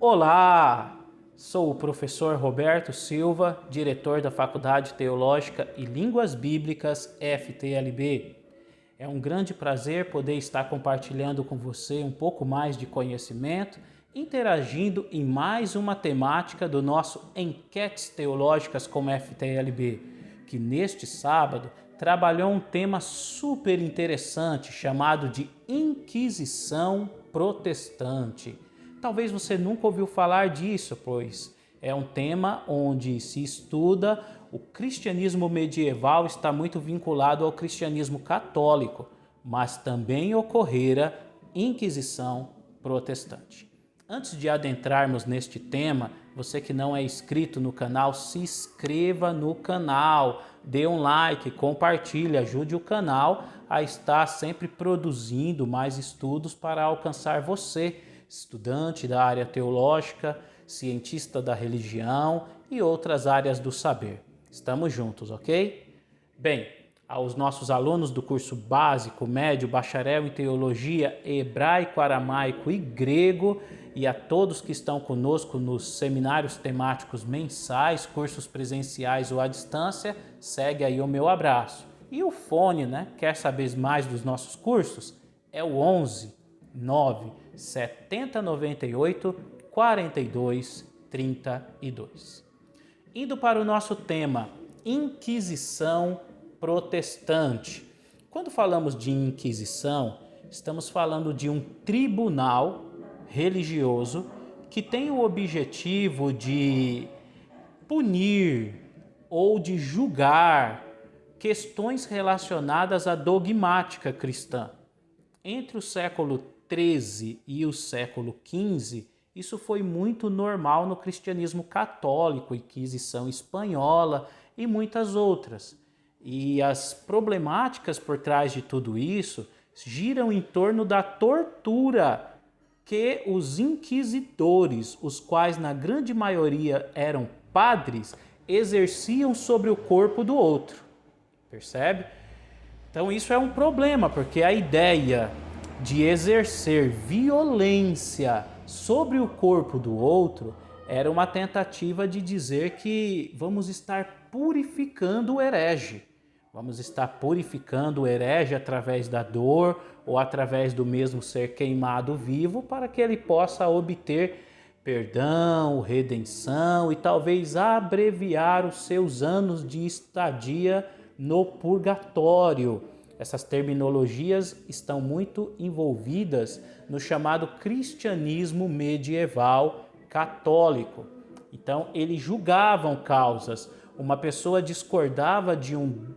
Olá! Sou o professor Roberto Silva, diretor da Faculdade Teológica e Línguas Bíblicas FTLB. É um grande prazer poder estar compartilhando com você um pouco mais de conhecimento, interagindo em mais uma temática do nosso Enquetes Teológicas como FTLB, que neste sábado trabalhou um tema super interessante chamado de Inquisição Protestante. Talvez você nunca ouviu falar disso, pois é um tema onde se estuda o cristianismo medieval está muito vinculado ao cristianismo católico, mas também ocorrera Inquisição Protestante. Antes de adentrarmos neste tema, você que não é inscrito no canal, se inscreva no canal, dê um like, compartilhe, ajude o canal a estar sempre produzindo mais estudos para alcançar você, estudante da área teológica, cientista da religião e outras áreas do saber. Estamos juntos, ok? Bem, aos nossos alunos do curso básico, médio, bacharel em teologia, hebraico, aramaico e grego, e a todos que estão conosco nos seminários temáticos mensais, cursos presenciais ou à distância, segue aí o meu abraço. E o fone, né? Quer saber mais dos nossos cursos? É o 11 9 70 98 42 32. Indo para o nosso tema, Inquisição Protestante. Quando falamos de Inquisição, estamos falando de um tribunal religioso que tem o objetivo de punir ou de julgar questões relacionadas à dogmática cristã. Entre o século XIII e o século XV, isso foi muito normal no cristianismo católico, Inquisição espanhola e muitas outras. E as problemáticas por trás de tudo isso giram em torno da tortura que os inquisidores, os quais na grande maioria eram padres, exerciam sobre o corpo do outro. Percebe? Então isso é um problema, porque a ideia de exercer violência sobre o corpo do outro era uma tentativa de dizer que vamos estar purificando o herege. Vamos estar purificando o herege através da dor ou através do mesmo ser queimado vivo para que ele possa obter perdão, redenção e talvez abreviar os seus anos de estadia no purgatório. Essas terminologias estão muito envolvidas no chamado cristianismo medieval católico. Então, eles julgavam causas. Uma pessoa discordava de um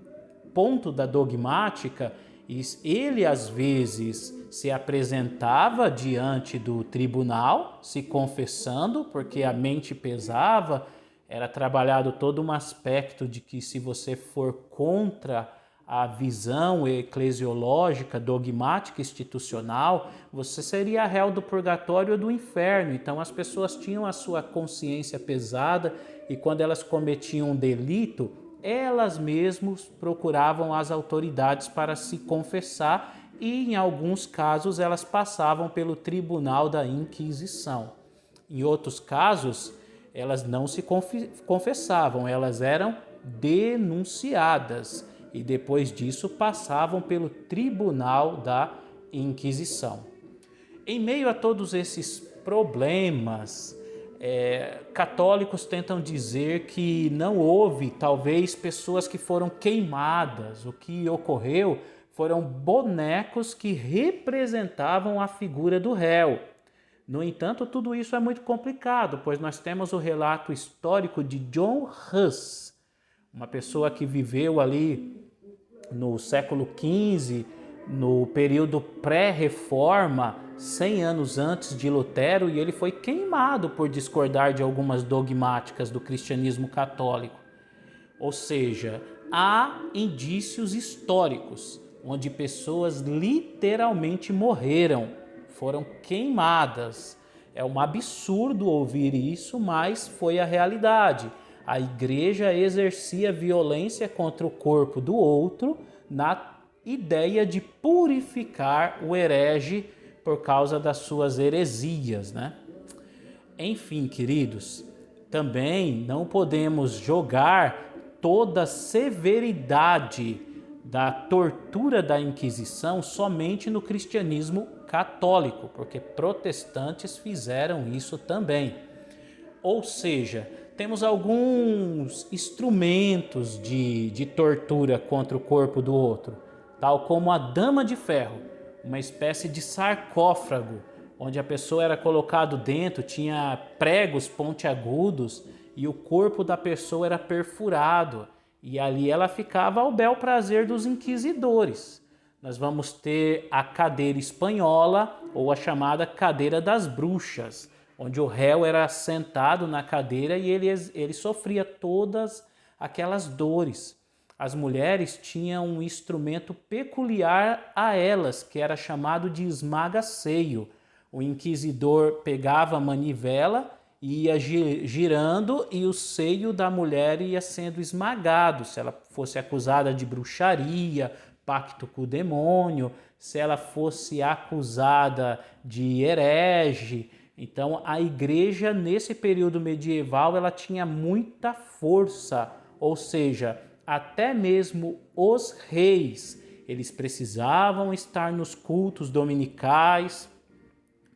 ponto da dogmática e ele, às vezes, se apresentava diante do tribunal, se confessando, porque a mente pesava. Era trabalhado todo um aspecto de que se você for contra a visão eclesiológica, dogmática, institucional, você seria réu do purgatório ou do inferno. Então as pessoas tinham a sua consciência pesada e quando elas cometiam um delito, elas mesmas procuravam as autoridades para se confessar e em alguns casos elas passavam pelo tribunal da Inquisição. Em outros casos, elas não se confessavam, elas eram denunciadas e depois disso passavam pelo tribunal da Inquisição. Em meio a todos esses problemas, católicos tentam dizer que não houve, talvez, pessoas que foram queimadas. O que ocorreu foram bonecos que representavam a figura do réu. No entanto, tudo isso é muito complicado, pois nós temos o relato histórico de John Huss, uma pessoa que viveu ali no século XV, no período pré-reforma, 100 anos antes de Lutero, e ele foi queimado por discordar de algumas dogmáticas do cristianismo católico. Ou seja, há indícios históricos onde pessoas literalmente morreram, foram queimadas. É um absurdo ouvir isso, mas foi a realidade. A igreja exercia violência contra o corpo do outro na ideia de purificar o herege por causa das suas heresias, né? Enfim, queridos, também não podemos jogar toda a severidade da tortura da Inquisição somente no cristianismo católico, porque protestantes fizeram isso também. Ou seja, temos alguns instrumentos de tortura contra o corpo do outro, tal como a dama de ferro, uma espécie de sarcófago, onde a pessoa era colocada dentro, tinha pregos pontiagudos e o corpo da pessoa era perfurado. E ali ela ficava ao bel prazer dos inquisidores. Nós vamos ter a cadeira espanhola, ou a chamada cadeira das bruxas, onde o réu era sentado na cadeira e ele sofria todas aquelas dores. As mulheres tinham um instrumento peculiar a elas, que era chamado de esmaga-seio. O inquisidor pegava a manivela e ia girando e o seio da mulher ia sendo esmagado. Se ela fosse acusada de bruxaria, pacto com o demônio, se ela fosse acusada de herege. Então a igreja nesse período medieval ela tinha muita força, ou seja, até mesmo os reis, eles precisavam estar nos cultos dominicais,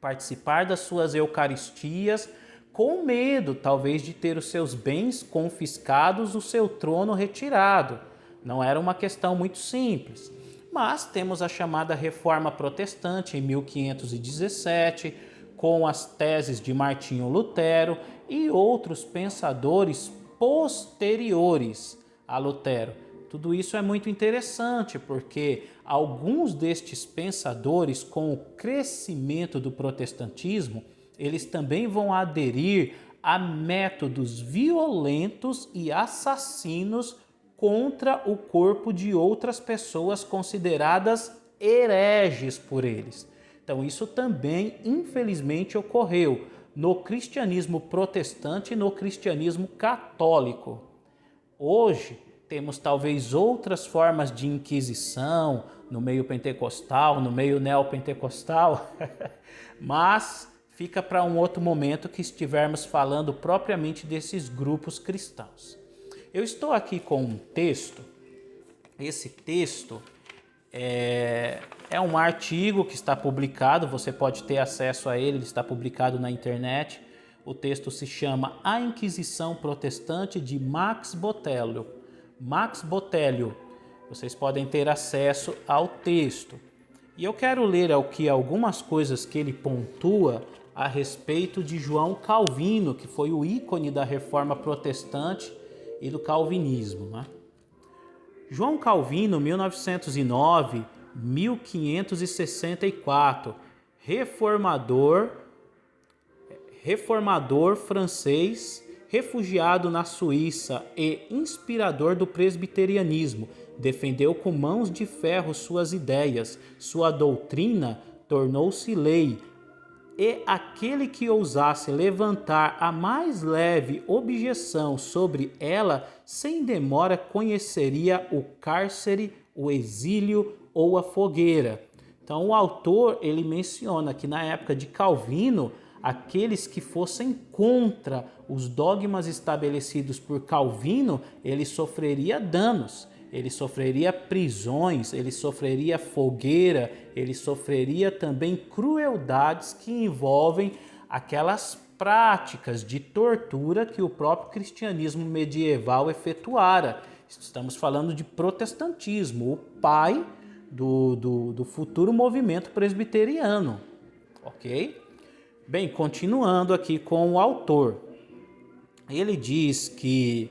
participar das suas eucaristias, com medo talvez de ter os seus bens confiscados, o seu trono retirado. Não era uma questão muito simples. Mas temos a chamada Reforma Protestante em 1517, com as teses de Martinho Lutero e outros pensadores posteriores a Lutero. Tudo isso é muito interessante porque alguns destes pensadores, com o crescimento do protestantismo, eles também vão aderir a métodos violentos e assassinos contra o corpo de outras pessoas consideradas hereges por eles. Então isso também, infelizmente, ocorreu no cristianismo protestante e no cristianismo católico. Hoje, temos talvez outras formas de inquisição no meio pentecostal, no meio neopentecostal, mas fica para um outro momento que estivermos falando propriamente desses grupos cristãos. Eu estou aqui com um texto. Esse texto é um artigo que está publicado, você pode ter acesso a ele, ele está publicado na internet. O texto se chama A Inquisição Protestante, de Max Botelho. Max Botelho, vocês podem ter acesso ao texto. E eu quero ler aqui algumas coisas que ele pontua a respeito de João Calvino, que foi o ícone da Reforma Protestante e do Calvinismo, né? João Calvino, 1909, 1564, reformador francês, refugiado na Suíça e inspirador do presbiterianismo, defendeu com mãos de ferro suas ideias, sua doutrina tornou-se lei, e aquele que ousasse levantar a mais leve objeção sobre ela, sem demora conheceria o cárcere, o exílio ou a fogueira. Então o autor ele menciona que na época de Calvino, aqueles que fossem contra os dogmas estabelecidos por Calvino, ele sofreria danos, ele sofreria prisões, ele sofreria fogueira, ele sofreria também crueldades que envolvem aquelas práticas de tortura que o próprio cristianismo medieval efetuara. Estamos falando de protestantismo, o pai do futuro movimento presbiteriano, ok? Bem, continuando aqui com o autor, ele diz que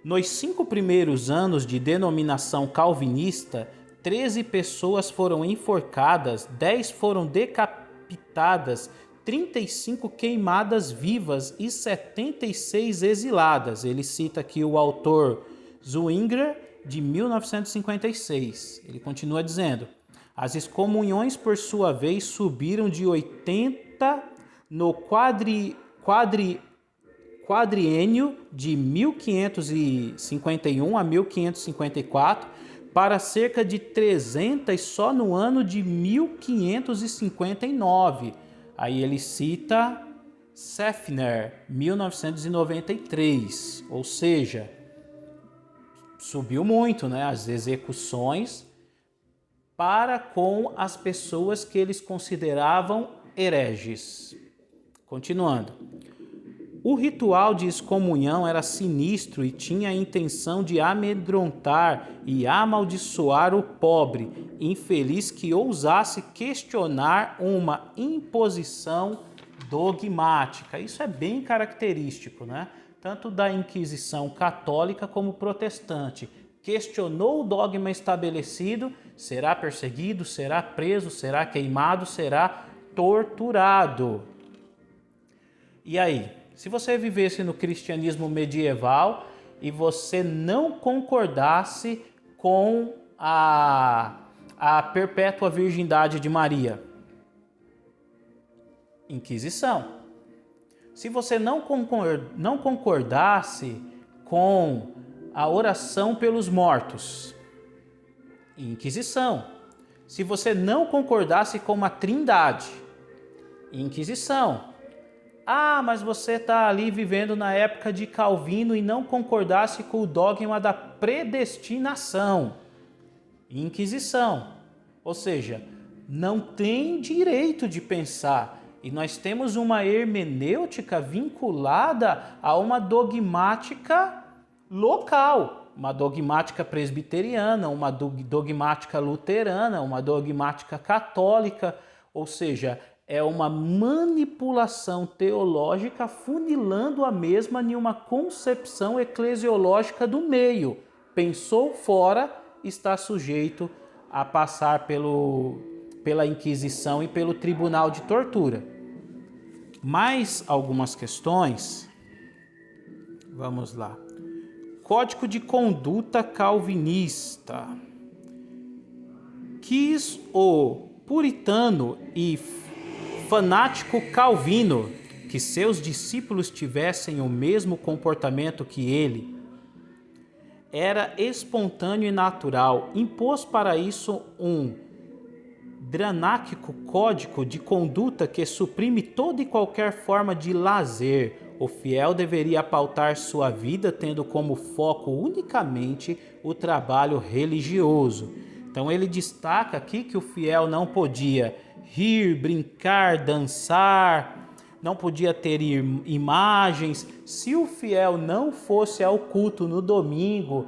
nos 5 primeiros anos de denominação calvinista, 13 pessoas foram enforcadas, 10 foram decapitadas, 35 queimadas vivas e 76 exiladas. Ele cita aqui o autor Zwingli, de 1956. Ele continua dizendo: as excomunhões, por sua vez, subiram de 80 no quadriênio de 1551 a 1554 para cerca de 300 só no ano de 1559. Aí ele cita Seffner, 1993, ou seja, subiu muito, né, as execuções para com as pessoas que eles consideravam hereges. Continuando. O ritual de excomunhão era sinistro e tinha a intenção de amedrontar e amaldiçoar o pobre, infeliz que ousasse questionar uma imposição dogmática. Isso é bem característico, né? Tanto da Inquisição católica como protestante. Questionou o dogma estabelecido, será perseguido, será preso, será queimado, será torturado. E aí, se você vivesse no cristianismo medieval e você não concordasse com a perpétua virgindade de Maria? Inquisição. Se você não concordasse com a oração pelos mortos? Inquisição. Se você não concordasse com a Trindade? Inquisição. Ah, mas você está ali vivendo na época de Calvino e não concordasse com o dogma da predestinação? Inquisição. Ou seja, não tem direito de pensar. E nós temos uma hermenêutica vinculada a uma dogmática local, uma dogmática presbiteriana, uma dogmática luterana, uma dogmática católica, ou seja, é uma manipulação teológica funilando a mesma em uma concepção eclesiológica do meio. Pensou fora, está sujeito a passar pela Inquisição e pelo Tribunal de Tortura. Mais algumas questões. Vamos lá. Código de conduta calvinista. Quis o puritano e fanático Calvino que seus discípulos tivessem o mesmo comportamento que ele. Era espontâneo e natural. Impôs para isso um dranáquico código de conduta que suprime toda e qualquer forma de lazer. O fiel deveria pautar sua vida tendo como foco unicamente o trabalho religioso. Então ele destaca aqui que o fiel não podia rir, brincar, dançar, não podia ter imagens. Se o fiel não fosse ao culto no domingo,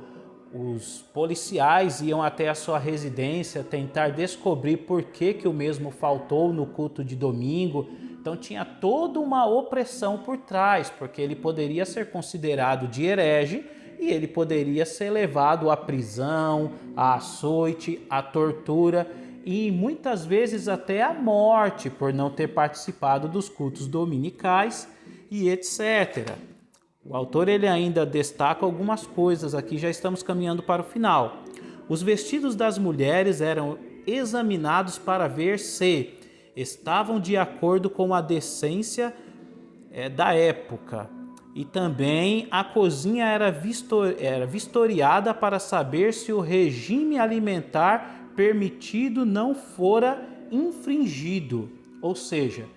os policiais iam até a sua residência tentar descobrir por que o mesmo faltou no culto de domingo. Então tinha toda uma opressão por trás, porque ele poderia ser considerado de herege e ele poderia ser levado à prisão, à açoite, à tortura e muitas vezes até à morte por não ter participado dos cultos dominicais e etc. O autor ele ainda destaca algumas coisas aqui, já estamos caminhando para o final. Os vestidos das mulheres eram examinados para ver se estavam de acordo com a decência da época. E também a cozinha era vistoriada para saber se o regime alimentar permitido não fora infringido. Ou seja,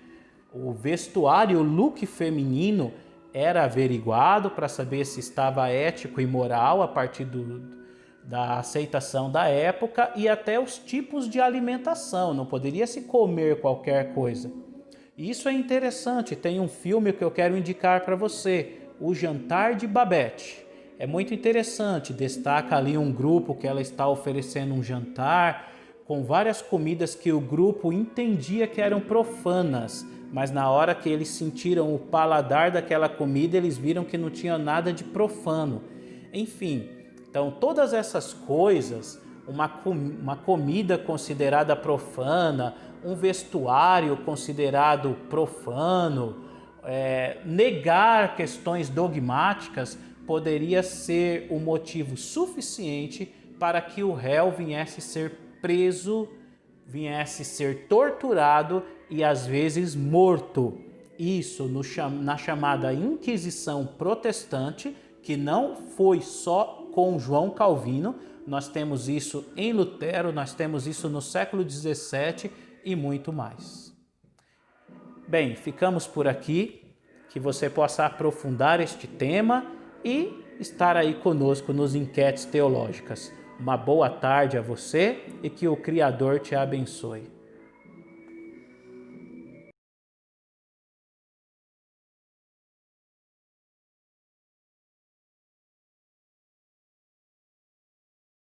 o vestuário, o look feminino era averiguado para saber se estava ético e moral a partir da aceitação da época e até os tipos de alimentação. Não poderia se comer qualquer coisa. Isso é interessante. Tem um filme que eu quero indicar para você, O Jantar de Babette. É muito interessante. Destaca ali um grupo que ela está oferecendo um jantar com várias comidas que o grupo entendia que eram profanas, mas na hora que eles sentiram o paladar daquela comida, eles viram que não tinha nada de profano. Enfim, então todas essas coisas, uma comida considerada profana, um vestuário considerado profano, negar questões dogmáticas poderia ser o motivo suficiente para que o réu viesse ser preso, viesse ser torturado e às vezes morto. Isso na chamada Inquisição Protestante, que não foi só com João Calvino, nós temos isso em Lutero, nós temos isso no século XVII e muito mais. Bem, ficamos por aqui. que você possa aprofundar este tema e estar aí conosco nos Enquetes Teológicas. Uma boa tarde a você e que o Criador te abençoe.